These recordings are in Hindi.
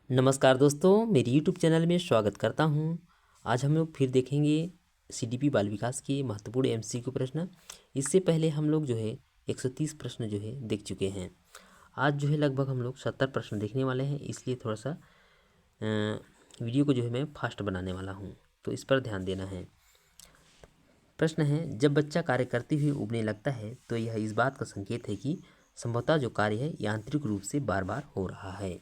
नमस्कार दोस्तों, मेरी यूट्यूब चैनल में स्वागत करता हूं। आज हम लोग फिर देखेंगे सीडीपी बाल विकास के महत्वपूर्ण एमसीक्यू प्रश्न। इससे पहले हम लोग जो है 130 प्रश्न जो है देख चुके हैं। आज जो है लगभग हम लोग 70 प्रश्न देखने वाले हैं, इसलिए थोड़ा सा वीडियो को जो है मैं फास्ट बनाने वाला हूं, तो इस पर ध्यान देना है। प्रश्न है, जब बच्चा कार्य करते हुए उबने लगता है तो यह इस बात का संकेत है कि संभवतः जो कार्य है यांत्रिक रूप से बार बार हो रहा है।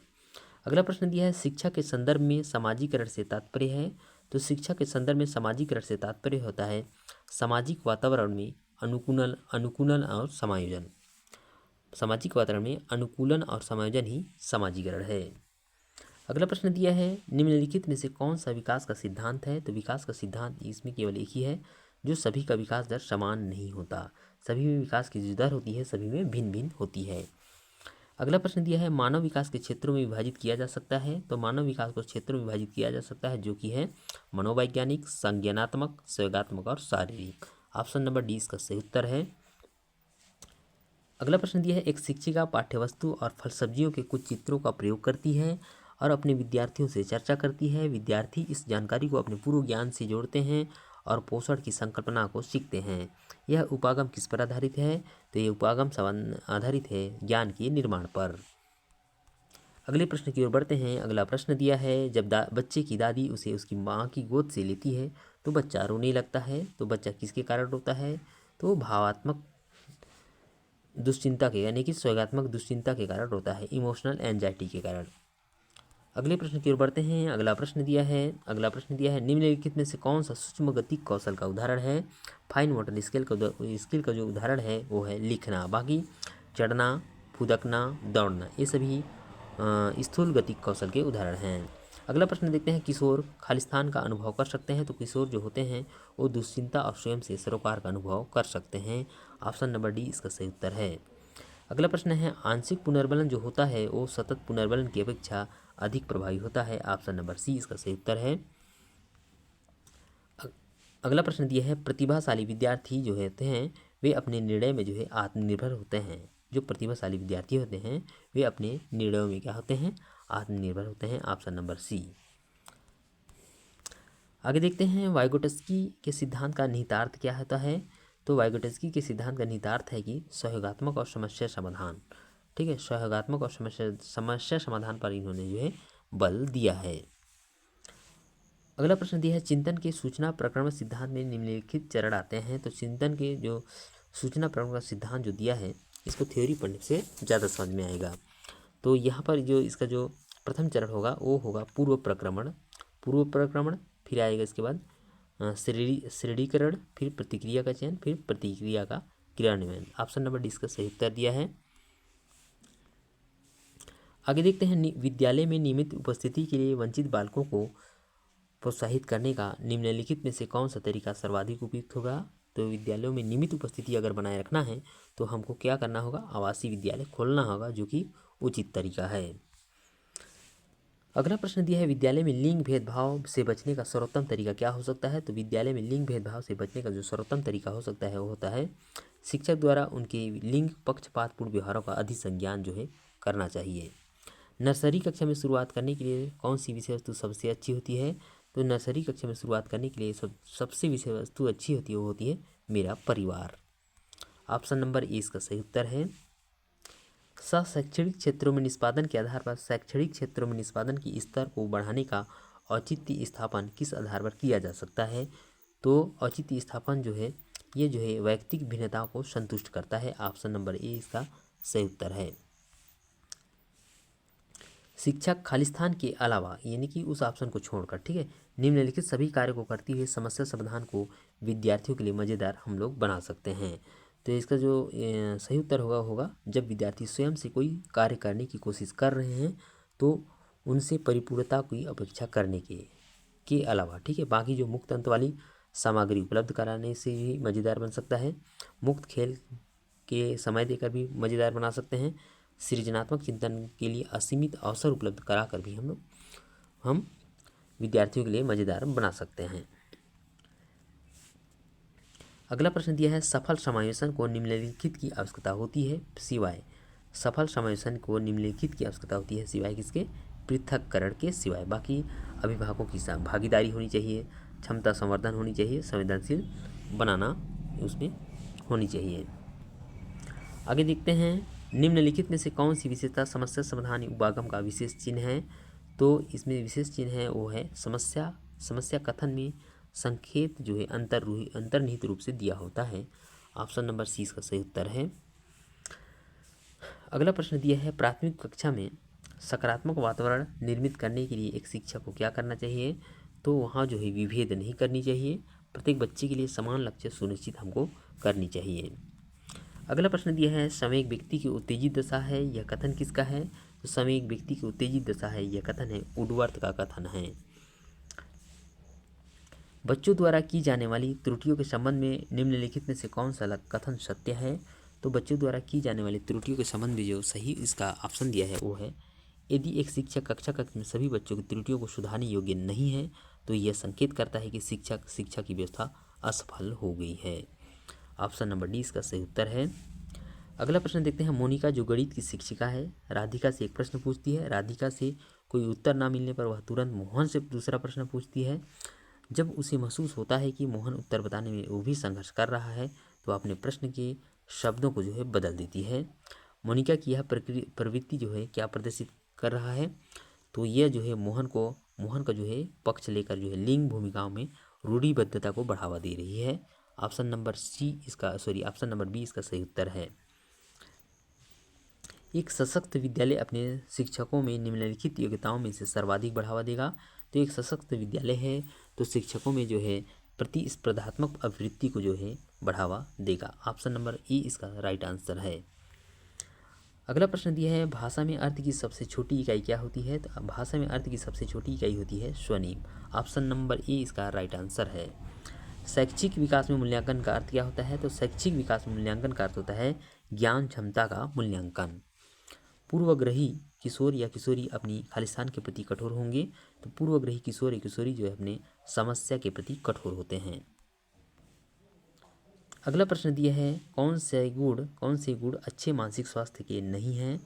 अगला प्रश्न दिया है, शिक्षा के संदर्भ में सामाजिकरण से तात्पर्य है। तो शिक्षा के संदर्भ में सामाजिकरण से तात्पर्य होता है सामाजिक वातावरण में अनुकूलन और समायोजन। सामाजिक वातावरण में अनुकूलन और समायोजन ही समाजीकरण है। अगला प्रश्न दिया है, निम्नलिखित में से कौन सा विकास का सिद्धांत है। तो विकास का सिद्धांत इसमें केवल एक ही है, जो सभी का विकास दर समान नहीं होता। सभी में विकास की जो दर होती है सभी में भिन्न भिन्न होती है। अगला प्रश्न दिया है, मानव विकास के क्षेत्रों में विभाजित किया जा सकता है। तो मानव विकास को क्षेत्रों में विभाजित किया जा सकता है, जो कि है मनोवैज्ञानिक, संज्ञानात्मक, संयोगात्मक और शारीरिक। ऑप्शन नंबर डी इसका सही उत्तर है। अगला प्रश्न दिया है, एक शिक्षिका पाठ्यवस्तु और फल सब्जियों के कुछ चित्रों का प्रयोग करती है और अपने विद्यार्थियों से चर्चा करती है। विद्यार्थी इस जानकारी को अपने पूर्व ज्ञान से जोड़ते हैं और पोषण की संकल्पना को सीखते हैं। यह उपागम किस पर आधारित है। तो ये उपागम संबंध आधारित है ज्ञान के निर्माण पर। अगले प्रश्न की ओर बढ़ते हैं। अगला प्रश्न दिया है, जब बच्चे की दादी उसे उसकी माँ की गोद से लेती है तो बच्चा रोने लगता है। तो बच्चा किसके कारण रोता है। तो भावात्मक दुश्चिंता के यानी कि स्वगात्मक दुश्चिंता के कारण रोता है, इमोशनल एंजाइटी के कारण। अगले प्रश्न की ओर बढ़ते हैं। अगला प्रश्न दिया है, निम्नलिखित में से कौन सा सूक्ष्म गतिक कौशल का उदाहरण है। फाइन मोटर स्किल का जो उदाहरण है वो है लिखना। बाकी चढ़ना, फुदकना, दौड़ना ये सभी स्थूल गतिक कौशल के उदाहरण हैं। अगला प्रश्न देखते हैं, किशोर खालिस्तान का अनुभव कर सकते हैं। तो किशोर जो होते हैं वो दुश्चिंता और स्वयं से सरोकार का अनुभव कर सकते हैं। ऑप्शन नंबर डी इसका सही उत्तर है। अगला प्रश्न है, आंशिक पुनर्बलन जो होता है वो सतत पुनर्बलन की अपेक्षा अधिक प्रभावी होता है। ऑप्शन नंबर सी इसका सही उत्तर है। अगला प्रश्न दिया है, प्रतिभाशाली विद्यार्थी जो होते हैं वे अपने निर्णय में जो है आत्मनिर्भर होते हैं। जो प्रतिभाशाली विद्यार्थी होते हैं वे अपने निर्णयों में क्या होते हैं, आत्मनिर्भर होते हैं। Option number C. आगे देखते हैं, वाइगोटस्की के सिद्धांत का निहितार्थ क्या होता है। तो वाइगोटस्की के सिद्धांत का निहितार्थ है कि सहयोगात्मक और समस्या समाधान। ठीक है, सहयोगात्मक और समस्या समाधान पर इन्होंने जो है बल दिया है। अगला प्रश्न दिया है, चिंतन के सूचना प्रक्रमण सिद्धांत में निम्नलिखित चरण आते हैं। तो चिंतन के जो सूचना प्रक्रमण का सिद्धांत जो दिया है इसको थ्योरी पढ़ने से ज़्यादा समझ में आएगा। तो यहाँ पर जो इसका जो प्रथम चरण होगा वो होगा पूर्व प्रक्रमण, फिर आएगा इसके बाद श्रेणीकरण, फिर प्रतिक्रिया का चयन, फिर प्रतिक्रिया का क्रियान्वयन। ऑप्शन नंबर डी इसका सही उत्तर दिया है। आगे देखते हैं, विद्यालय में नियमित उपस्थिति के लिए वंचित बालकों को प्रोत्साहित करने का निम्नलिखित में से कौन सा तरीका सर्वाधिक उपयुक्त होगा। तो विद्यालयों में नियमित उपस्थिति अगर बनाए रखना है तो हमको क्या करना होगा, आवासीय विद्यालय खोलना होगा, जो कि उचित तरीका है। अगला प्रश्न दिया है, विद्यालय में लिंग भेदभाव से बचने का सर्वोत्तम तरीका क्या हो सकता है। तो विद्यालय में लिंग भेदभाव से बचने का जो सर्वोत्तम तरीका हो सकता है वो होता है शिक्षक द्वारा उनके लिंग पक्षपातपूर्ण व्यवहारों का अधिसंज्ञान जो है करना चाहिए। नर्सरी कक्षा में शुरुआत करने के लिए कौन सी विषय वस्तु सबसे अच्छी होती है। तो नर्सरी कक्षा में शुरुआत करने के लिए सबसे विषय वस्तु अच्छी होती है वो होती है मेरा परिवार। ऑप्शन नंबर ए इसका सही उत्तर है। शैक्षणिक क्षेत्रों में निष्पादन के आधार पर शैक्षणिक क्षेत्रों में निष्पादन की स्तर को बढ़ाने का औचित्य स्थापन किस आधार पर किया जा सकता है। तो औचित्य स्थापन जो है ये जो है वैयक्तिक भिन्नताओं को संतुष्ट करता है। ऑप्शन नंबर ए इसका सही उत्तर है। शिक्षक खालिस्तान के अलावा यानी कि उस ऑप्शन को छोड़कर, ठीक है, निम्नलिखित सभी कार्य को करती हुई समस्या समाधान को विद्यार्थियों के लिए मज़ेदार हम लोग बना सकते हैं। तो इसका जो सही उत्तर होगा जब विद्यार्थी स्वयं से कोई कार्य करने की कोशिश कर रहे हैं तो उनसे परिपूर्णता की अपेक्षा करने के अलावा, ठीक है, बाकी जो मुक्त अंत वाली सामग्री उपलब्ध कराने से भी मज़ेदार बन सकता है। मुक्त खेल के समय देकर भी मज़ेदार बना सकते हैं। सृजनात्मक चिंतन के लिए असीमित अवसर उपलब्ध कराकर भी हम विद्यार्थियों के लिए मज़ेदार बना सकते हैं। अगला प्रश्न दिया है, सफल समावेशन को निम्नलिखित की आवश्यकता होती है सिवाय। सफल समावेशन को निम्नलिखित की आवश्यकता होती है सिवाय किसके, पृथक्करण के सिवाय। बाकी अभिभावकों की भागीदारी होनी चाहिए, क्षमता संवर्धन होनी चाहिए, संवेदनशील बनाना उसमें होनी चाहिए। आगे देखते हैं, निम्नलिखित में से कौन सी विशेषता समस्या समाधान उपागम का विशेष चिन्ह है। तो इसमें विशेष चिन्ह है वो है समस्या कथन में संकेत जो है अंतर्निहित रूप से दिया होता है। ऑप्शन नंबर सी इसका सही उत्तर है। अगला प्रश्न दिया है, प्राथमिक कक्षा में सकारात्मक वातावरण निर्मित करने के लिए एक शिक्षक को क्या करना चाहिए। तो वहाँ जो है विभेद नहीं करनी चाहिए, प्रत्येक बच्चे के लिए समान लक्ष्य सुनिश्चित हमको करनी चाहिए। अगला प्रश्न दिया है, समय एक व्यक्ति की उत्तेजित दशा है, यह कथन किसका है। तो समय एक व्यक्ति की उत्तेजित दशा है, यह कथन है वुडवर्थ का कथन है। बच्चों द्वारा की जाने वाली त्रुटियों के संबंध में निम्नलिखित में से कौन सा कथन सत्य है। तो बच्चों द्वारा की जाने वाली त्रुटियों के संबंध में जो सही इसका ऑप्शन दिया है वो है, यदि एक शिक्षक कक्षा में सभी बच्चों की त्रुटियों को सुधारने योग्य नहीं है तो यह संकेत करता है कि शिक्षा की व्यवस्था असफल हो गई है। ऑप्शन नंबर डी इसका सही उत्तर है। अगला प्रश्न देखते हैं, मोनिका जो गणित की शिक्षिका है, राधिका से एक प्रश्न पूछती है। राधिका से कोई उत्तर ना मिलने पर वह तुरंत मोहन से दूसरा प्रश्न पूछती है। जब उसे महसूस होता है कि मोहन उत्तर बताने में वो भी संघर्ष कर रहा है तो अपने प्रश्न के शब्दों को जो है बदल देती है। मोनिका की यह प्रवृत्ति जो है क्या प्रदर्शित कर रहा है। तो यह जो है मोहन का जो है पक्ष लेकर जो है लिंग भूमिकाओं में रूढ़िबद्धता को बढ़ावा दे रही है। ऑप्शन नंबर बी इसका सही उत्तर है। एक सशक्त विद्यालय अपने शिक्षकों में निम्नलिखित योग्यताओं में से सर्वाधिक बढ़ावा देगा। तो एक सशक्त विद्यालय है तो शिक्षकों में जो है प्रतिस्पर्धात्मक प्रवृत्ति को जो है बढ़ावा देगा। ऑप्शन नंबर ई इसका राइट आंसर है। अगला प्रश्न दिया है, भाषा में अर्थ की सबसे छोटी इकाई क्या होती है। तो भाषा में अर्थ की सबसे छोटी इकाई होती है स्वनिम। ऑप्शन नंबर ए इसका राइट आंसर है। शैक्षिक विकास में मूल्यांकन का अर्थ क्या होता है। तो शैक्षिक विकास में मूल्यांकन का अर्थ होता है ज्ञान क्षमता का मूल्यांकन। पूर्वग्रही किशोर या किशोरी अपनी खालिस्तान के प्रति कठोर होंगे। तो पूर्वग्रही किशोर या किशोरी जो है अपने समस्या के प्रति कठोर होते हैं। अगला प्रश्न दिया है, कौन से गुण अच्छे मानसिक स्वास्थ्य के नहीं हैं।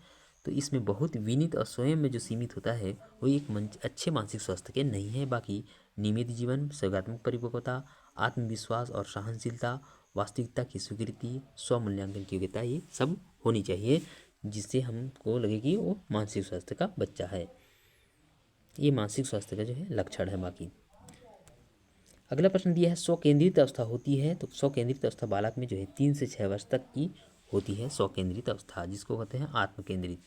तो इसमें बहुत विनीत और स्वयं में जो सीमित होता है वो एक अच्छे मानसिक स्वास्थ्य के नहीं है। बाकी नियमित जीवन, सकारात्मक परिपक्वता, आत्मविश्वास और सहनशीलता, वास्तविकता की स्वीकृति, स्वमूल्यांकन की योग्यता, ये सब होनी चाहिए जिससे हमको लगे कि वो मानसिक स्वास्थ्य का बच्चा है। ये मानसिक स्वास्थ्य का जो है लक्षण है। बाकी अगला प्रश्न दिया है, स्वकेंद्रित अवस्था होती है। तो स्वकेंद्रित अवस्था बालक में जो है 3 से 6 वर्ष तक की होती है स्वकेंद्रित अवस्था, जिसको कहते हैं आत्मकेंद्रित।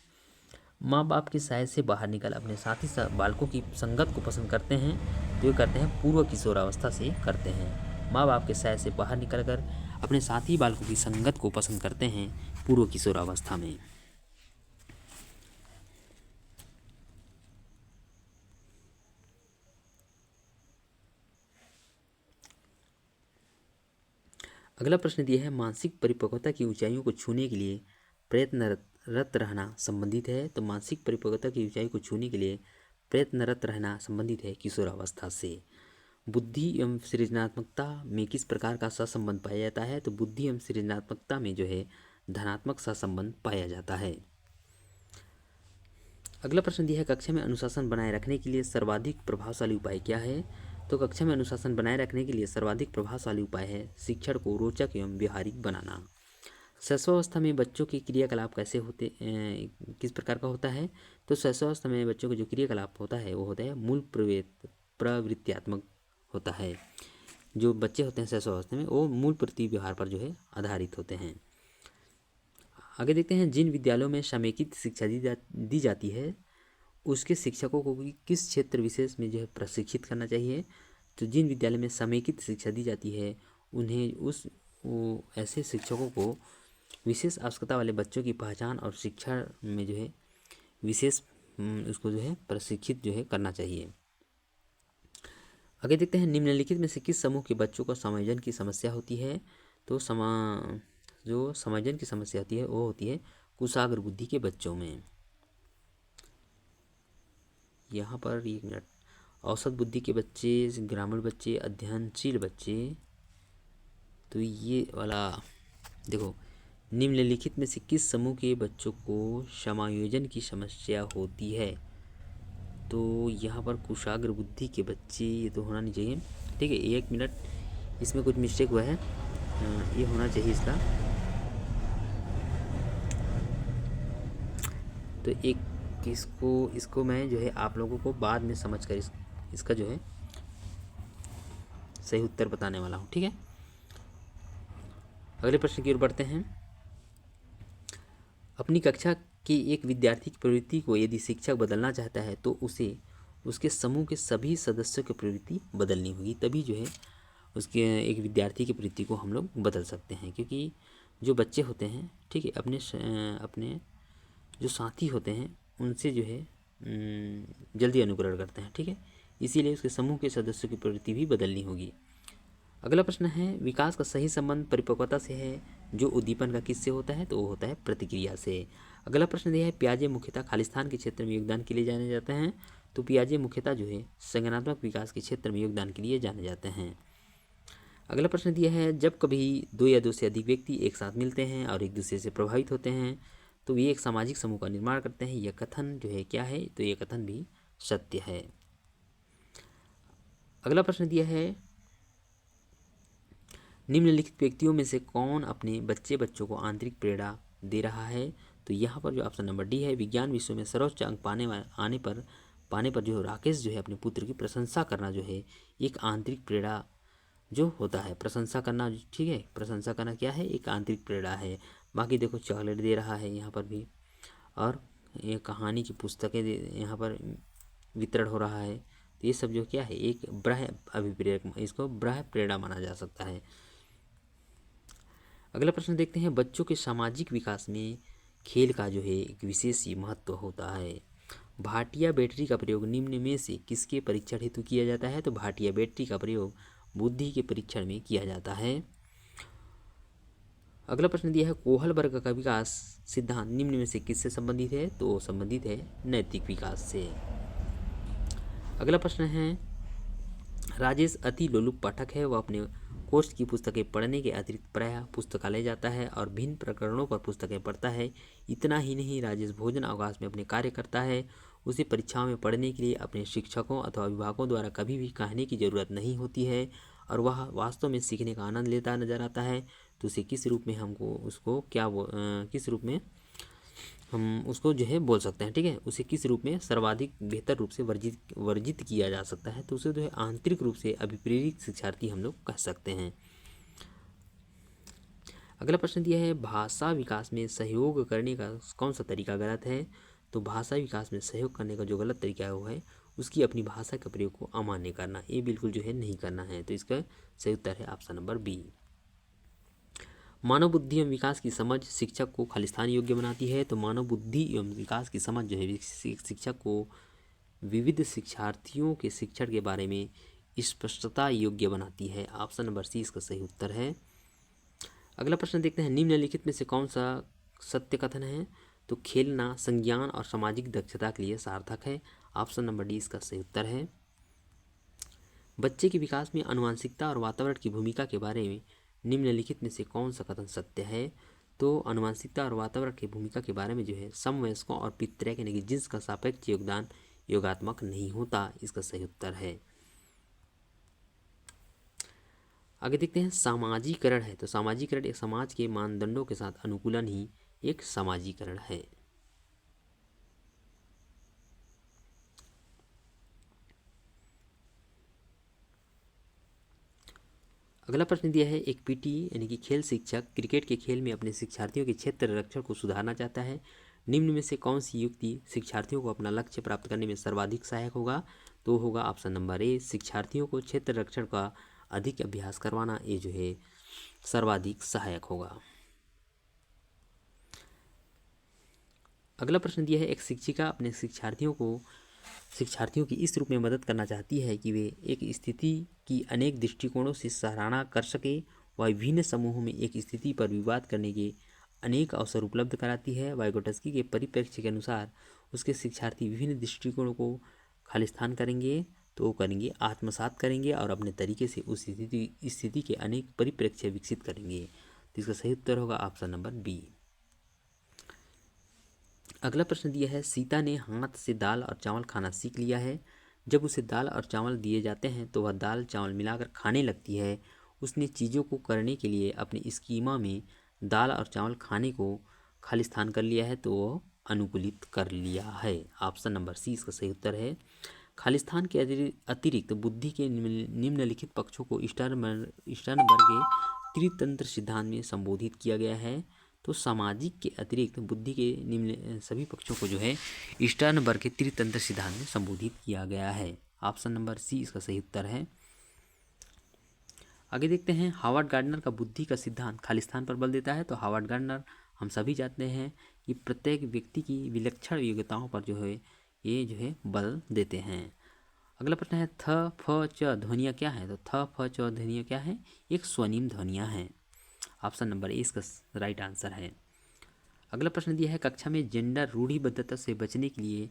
माँ बाप के साय से बाहर निकल अपने साथी बालकों की संगत को पसंद करते हैं। तो ये करते हैं पूर्व किशोरावस्था से करते हैं। माँ बाप के साय से बाहर निकलकर अपने साथी बालकों की संगत को पसंद करते हैं पूर्व किशोरावस्था में। अगला प्रश्न दिया है, मानसिक परिपक्वता की ऊंचाइयों को छूने के लिए प्रयत्नरत रहना संबंधित है। तो मानसिक परिपक्वता की ऊंचाई को छूने के लिए प्रयत्नरत रहना संबंधित है किशोरावस्था से। बुद्धि एवं सृजनात्मकता में किस प्रकार का सहसंबंध पाया जाता है। तो बुद्धि एवं सृजनात्मकता में जो है धनात्मक सहसंबंध पाया जाता है। अगला प्रश्न दिया है, कक्षा में अनुशासन बनाए रखने के लिए सर्वाधिक प्रभावशाली उपाय क्या है। तो कक्षा में अनुशासन बनाए रखने के लिए सर्वाधिक प्रभावशाली उपाय है शिक्षण को रोचक एवं व्यवहारिक बनाना। शैशवावस्था में बच्चों के क्रियाकलाप किस प्रकार का होता है। तो शैशवावस्था में बच्चों का जो क्रियाकलाप होता है वो होता है मूल प्रवृत्त्यात्मक होता है। जो बच्चे होते हैं शैशवावस्था में वो मूल प्रति व्यवहार पर जो है आधारित होते हैं। आगे देखते हैं, जिन विद्यालयों में समेकित शिक्षा दी जाती है उसके शिक्षकों को किस क्षेत्र विशेष में जो है प्रशिक्षित करना चाहिए। तो जिन विद्यालय में समेकित शिक्षा दी जाती है उन्हें ऐसे शिक्षकों को विशेष आवश्यकता वाले बच्चों की पहचान और शिक्षा में जो है विशेष उसको जो है प्रशिक्षित जो है करना चाहिए। आगे देखते हैं, निम्नलिखित में से किस समूह के बच्चों को समायोजन की समस्या होती है। तो जो समायोजन की समस्या होती है वो होती है कुशाग्र बुद्धि के बच्चों में। यहाँ पर 1 मिनट, औसत बुद्धि के बच्चे, ग्रामीण बच्चे, अध्ययनशील बच्चे। तो ये वाला देखो, निम्नलिखित में से किस समूह के बच्चों को समायोजन की समस्या होती है। तो यहाँ पर कुशाग्र बुद्धि के बच्चे ये तो होना नहीं चाहिए। ठीक है, 1 मिनट, इसमें कुछ मिस्टेक हुआ है, ये होना चाहिए इसका। तो एक इसको मैं जो है आप लोगों को बाद में समझ कर इसका जो है सही उत्तर बताने वाला हूँ। ठीक है, अगले प्रश्न की ओर बढ़ते हैं। अपनी कक्षा के एक विद्यार्थी की प्रवृत्ति को यदि शिक्षक बदलना चाहता है तो उसे उसके समूह के सभी सदस्यों की प्रवृत्ति बदलनी होगी, तभी जो है उसके एक विद्यार्थी की प्रवृत्ति को हम लोग बदल सकते हैं। क्योंकि जो बच्चे होते हैं, ठीक है, अपने जो साथी होते हैं उनसे जो है जल्दी अनुकरण करते हैं। ठीक है, इसीलिए उसके समूह के सदस्यों की प्रवृत्ति भी बदलनी होगी। अगला प्रश्न है, विकास का सही संबंध परिपक्वता से है, जो उद्दीपन का किससे होता है? तो वो होता है प्रतिक्रिया से। अगला प्रश्न यह है, पियाजे मुख्यतः खालिस्तान के क्षेत्र में योगदान के लिए जाने जाते हैं। तो पियाजे मुख्यतः जो है संज्ञानात्मक विकास के क्षेत्र में योगदान के लिए जाने जाते हैं। अगला प्रश्न दिया है, जब कभी दो या दो से अधिक व्यक्ति एक साथ मिलते हैं और एक दूसरे से प्रभावित होते हैं तो वे एक सामाजिक समूह का निर्माण करते हैं। यह कथन जो है क्या है? तो यह कथन भी सत्य है। अगला प्रश्न दिया है, निम्नलिखित व्यक्तियों में से कौन अपने बच्चों को आंतरिक प्रेरणा दे रहा है? तो यहाँ पर जो ऑप्शन नंबर डी है, विज्ञान विषय में सर्वोच्च अंक पाने पर जो राकेश जो है अपने पुत्र की प्रशंसा करना जो है एक आंतरिक प्रेरणा जो होता है, प्रशंसा करना। ठीक है, प्रशंसा करना क्या है? एक आंतरिक प्रेरणा है। बाकी देखो चॉकलेट दे रहा है यहाँ पर भी, और ये कहानी की पुस्तकें यहाँ पर वितरण हो रहा है। तो ये सब जो क्या है, एक बाह्य अभिप्रेरक, इसको बाह्य प्रेरणा माना जा सकता है। अगला प्रश्न देखते हैं, बच्चों के सामाजिक विकास में खेल का जो है एक विशेष महत्व होता है। भाटिया बैटरी का प्रयोग निम्न में से किसके परीक्षण हेतु किया जाता है? तो भाटिया बैटरी का प्रयोग बुद्धि के परीक्षण में किया जाता है। अगला प्रश्न दिया है, कोहल वर्ग का विकास सिद्धांत निम्न में से किससे संबंधित है? तो संबंधित है नैतिक विकास से। अगला प्रश्न है, राजेश अति लोलुप पाठक है, वह अपने कोर्स की पुस्तकें पढ़ने के अतिरिक्त प्रायः पुस्तकालय जाता है और भिन्न प्रकरणों पर पुस्तकें पढ़ता है। इतना ही नहीं, राजेश भोजन अवकाश में अपने कार्य करता है। उसे परीक्षाओं में पढ़ने के लिए अपने शिक्षकों अथवा अभिभावकों द्वारा कभी भी कहने की जरूरत नहीं होती है और वह वास्तव में सीखने का आनंद लेता नजर आता है। तो उसे किस रूप में किस रूप में हम उसको जो है बोल सकते हैं? ठीक है, उसे किस रूप में सर्वाधिक बेहतर रूप से वर्जित किया जा सकता है? तो उसे जो है आंतरिक रूप से अभिप्रेरित शिक्षार्थी हम लोग कह सकते हैं। अगला प्रश्न दिया है, भाषा विकास में सहयोग करने का कौन सा तरीका गलत है? तो भाषा विकास में सहयोग करने का जो गलत तरीका है वो है उसकी अपनी भाषा के प्रयोग को अमान्य करना। ये बिल्कुल जो है नहीं करना है। तो इसका सही उत्तर है ऑप्शन नंबर बी। मानव बुद्धि एवं विकास की समझ शिक्षक को खालिस्तान योग्य बनाती है। तो मानव बुद्धि एवं विकास की समझ जो है शिक्षक को विविध शिक्षार्थियों के शिक्षण के बारे में स्पष्टता योग्य बनाती है। ऑप्शन नंबर सी इसका सही उत्तर है। अगला प्रश्न देखते हैं, निम्नलिखित में से कौन सा सत्य कथन है? तो खेलना संज्ञान और सामाजिक दक्षता के लिए सार्थक है। ऑप्शन नंबर डी इसका सही उत्तर है। बच्चे के विकास में आनुवंशिकता और वातावरण की भूमिका के बारे में निम्नलिखित में से कौन सा कथन सत्य है? तो आनुवंशिकता और वातावरण की भूमिका के बारे में जो है समवयस्कों और पितृ यानी कि जिन्स का सापेक्ष योगदान योगात्मक नहीं होता। इसका सही उत्तर है। आगे देखते हैं, सामाजिकरण है। तो सामाजिकरण एक समाज के मानदंडों के साथ अनुकूलन ही एक सामाजिकरण है। अगला प्रश्न दिया है, एक पीटी यानी कि खेल शिक्षक क्रिकेट के खेल में अपने शिक्षार्थियों के क्षेत्र रक्षण को सुधारना चाहता है। निम्न में से कौन सी युक्ति शिक्षार्थियों को अपना लक्ष्य प्राप्त करने में सर्वाधिक सहायक होगा? तो होगा ऑप्शन नंबर ए, शिक्षार्थियों को क्षेत्र रक्षण का अधिक अभ्यास करवाना। ये जो है सर्वाधिक सहायक होगा। अगला प्रश्न दिया है, एक शिक्षिका अपने शिक्षार्थियों की इस रूप में मदद करना चाहती है कि वे एक स्थिति की अनेक दृष्टिकोणों से सराहना कर सके। वह विभिन्न समूहों में एक स्थिति पर विवाद करने के अनेक अवसर उपलब्ध कराती है। वाइगोटस्की के परिप्रेक्ष्य के अनुसार उसके शिक्षार्थी विभिन्न दृष्टिकोणों को खालिस्तान करेंगे, तो वो करेंगे आत्मसात करेंगे और अपने तरीके से उस स्थिति के अनेक परिप्रेक्ष्य विकसित करेंगे। तो इसका सही उत्तर होगा ऑप्शन नंबर बी। अगला प्रश्न दिया है, सीता ने हाथ से दाल और चावल खाना सीख लिया है। जब उसे दाल और चावल दिए जाते हैं तो वह दाल चावल मिलाकर खाने लगती है। उसने चीज़ों को करने के लिए अपने स्कीमा में दाल और चावल खाने को खालिस्तान कर लिया है, तो वह अनुकूलित कर लिया है। ऑप्शन नंबर सी इसका सही उत्तर है। खालिस्तान के अतिरिक्त बुद्धि के निम्नलिखित पक्षों को स्टर्नबर्ग के त्रितंत्र सिद्धांत में संबोधित किया गया है। तो सामाजिक के अतिरिक्त बुद्धि के निम्न सभी पक्षों को जो है स्टर्नबर्ग के त्रितंत्र सिद्धांत में संबोधित किया गया है। ऑप्शन नंबर सी इसका सही उत्तर है। आगे देखते हैं, हावर्ड गार्डनर का बुद्धि का सिद्धांत खालिस्तान पर बल देता है। तो हावर्ड गार्डनर हम सभी जानते हैं कि प्रत्येक व्यक्ति की विलक्षण योग्यताओं पर जो है ये जो है बल देते हैं। अगला प्रश्न है, थ फ च ध्वनियाँ क्या है? तो थ फ च ध्वनियाँ क्या है? एक स्वनिम ध्वनियाँ हैं। ऑप्शन नंबर ए इसका राइट आंसर है। अगला प्रश्न दिया है, कक्षा में जेंडर रूढ़िबद्धता से बचने के लिए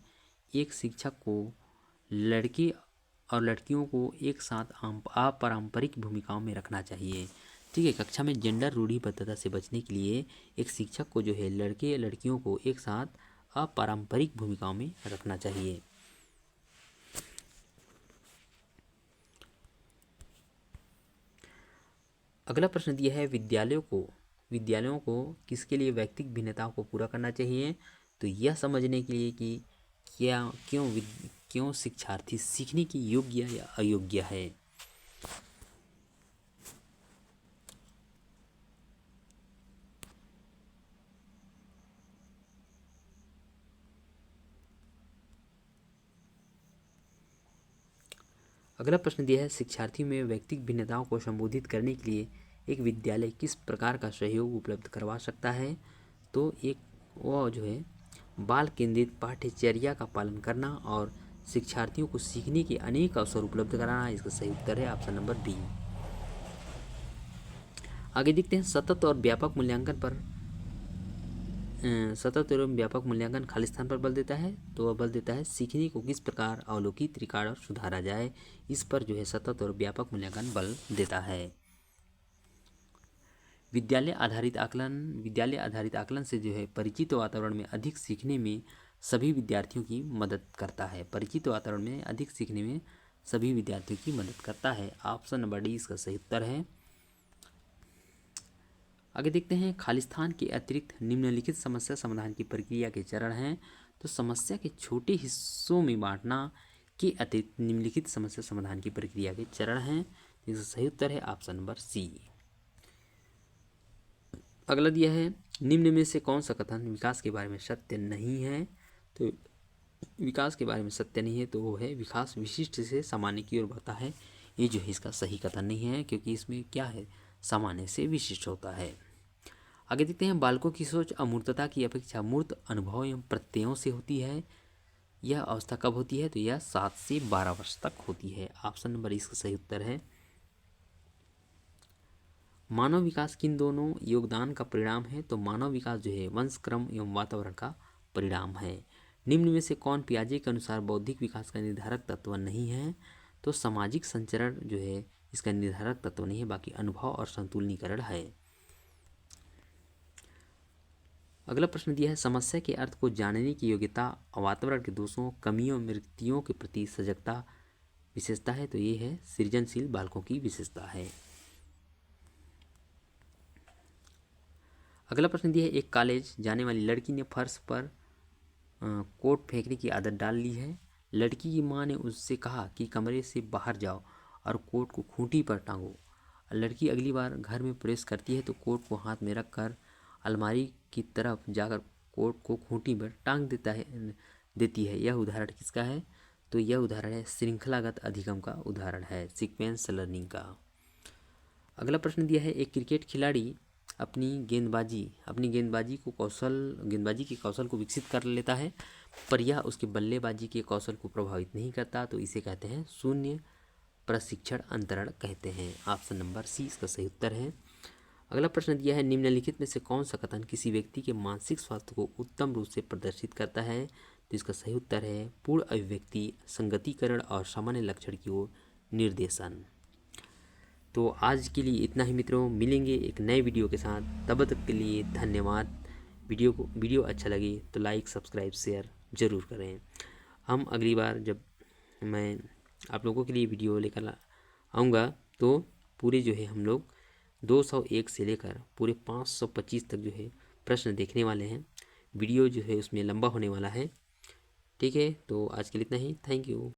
एक शिक्षक को लड़के और लड़कियों को एक साथ अपारंपरिक भूमिकाओं में रखना चाहिए। ठीक है, कक्षा में जेंडर रूढ़िबद्धता से बचने के लिए एक शिक्षक को जो है लड़के लड़कियों को एक साथ अपारंपरिक भूमिकाओं में रखना चाहिए। अगला प्रश्न दिया है, विद्यालयों को किसके लिए व्यक्तिगत भिन्नताओं को पूरा करना चाहिए? तो यह समझने के लिए कि क्यों शिक्षार्थी सीखने के योग्य या अयोग्य है। अगला प्रश्न दिया है, शिक्षार्थियों में व्यक्तिगत भिन्नताओं को संबोधित करने के लिए एक विद्यालय किस प्रकार का सहयोग उपलब्ध करवा सकता है? तो एक वह जो है बाल केंद्रित पाठ्यचर्या का पालन करना और शिक्षार्थियों को सीखने के अनेक अवसर उपलब्ध कराना। इसका सही उत्तर है ऑप्शन नंबर बी। आगे देखते हैं, सतत और व्यापक मूल्यांकन खालिस्तान पर बल देता है। तो वह बल देता है सीखने को किस प्रकार अवलोकित, रिकॉर्ड और सुधारा जाए, इस पर जो है सतत और व्यापक मूल्यांकन बल देता है। विद्यालय आधारित आकलन से जो है परिचित वातावरण में अधिक सीखने में सभी विद्यार्थियों की मदद करता है। परिचित वातावरण में अधिक सीखने में सभी विद्यार्थियों की मदद करता है। ऑप्शन नंबर डी इसका सही उत्तर है। आगे देखते हैं, खालिस्तान के अतिरिक्त निम्नलिखित समस्या समाधान की प्रक्रिया के चरण हैं। तो समस्या के छोटे हिस्सों में बांटना के अतिरिक्त निम्नलिखित समस्या समाधान की प्रक्रिया के चरण हैं। इसका सही उत्तर है ऑप्शन नंबर सी। अगला दिया है, निम्न में से कौन सा कथन विकास के बारे में सत्य नहीं है? तो विकास के बारे में सत्य नहीं है तो वो है विकास विशिष्ट से सामान्य की ओर बढ़ता है। ये जो है इसका सही कथन नहीं है, क्योंकि इसमें क्या है, सामान्य से विशिष्ट होता है। आगे देखते हैं, बालकों की सोच अमूर्तता की अपेक्षा मूर्त अनुभव एवं प्रत्ययों से होती है। यह अवस्था कब होती है? तो यह 7 से 12 वर्ष तक होती है। ऑप्शन नंबर इसका सही उत्तर है। मानव विकास किन दोनों योगदान का परिणाम है? तो मानव विकास जो है वंश, क्रम एवं वातावरण का परिणाम है। निम्न में से कौन पियाजे के अनुसार बौद्धिक विकास का निर्धारक तत्व नहीं है? तो सामाजिक संचरण जो है इसका निर्धारक तत्व नहीं है, बाकी अनुभव और संतुलनीकरण है। अगला प्रश्न दिया है, समस्या के अर्थ को जानने की योग्यता वातावरण के दोषों, कमियों, मृत्युओं के प्रति सजगता विशेषता है। तो ये है सृजनशील बालकों की विशेषता है। अगला प्रश्न दिया है, एक कॉलेज जाने वाली लड़की ने फर्श पर कोट फेंकने की आदत डाल ली है। लड़की की माँ ने उससे कहा कि कमरे से बाहर जाओ और कोट को खूंटी पर टांगो। लड़की अगली बार घर में प्रवेश करती है तो कोट को हाथ में रखकर अलमारी की तरफ जाकर कोट को खूंटी पर टांग देती है। यह उदाहरण किसका है? तो यह उदाहरण है श्रृंखलागत अधिगम का उदाहरण है, सीक्वेंस लर्निंग का। अगला प्रश्न दिया है, एक क्रिकेट खिलाड़ी अपनी गेंदबाजी के कौशल को विकसित कर लेता है, पर यह उसके बल्लेबाजी के कौशल को प्रभावित नहीं करता। तो इसे कहते हैं शून्य प्रशिक्षण अंतरण कहते हैं। ऑप्शन नंबर सी इसका सही उत्तर है। अगला प्रश्न दिया है, निम्नलिखित में से कौन सा कथन किसी व्यक्ति के मानसिक स्वास्थ्य को उत्तम रूप से प्रदर्शित करता है? तो इसका सही उत्तर है पूर्ण अभिव्यक्ति, संगतिकरण और सामान्य लक्षण की ओर निर्देशन। तो आज के लिए इतना ही मित्रों, मिलेंगे एक नए वीडियो के साथ। तब तक के लिए धन्यवाद। वीडियो अच्छा लगे तो लाइक सब्सक्राइब शेयर ज़रूर करें। हम अगली बार जब मैं आप लोगों के लिए वीडियो लेकर आऊँगा तो पूरे जो है हम लोग 201 से लेकर पूरे 525 तक जो है प्रश्न देखने वाले हैं। वीडियो जो है उसमें लंबा होने वाला है। ठीक है, तो आज के लिए इतना ही। Thank you.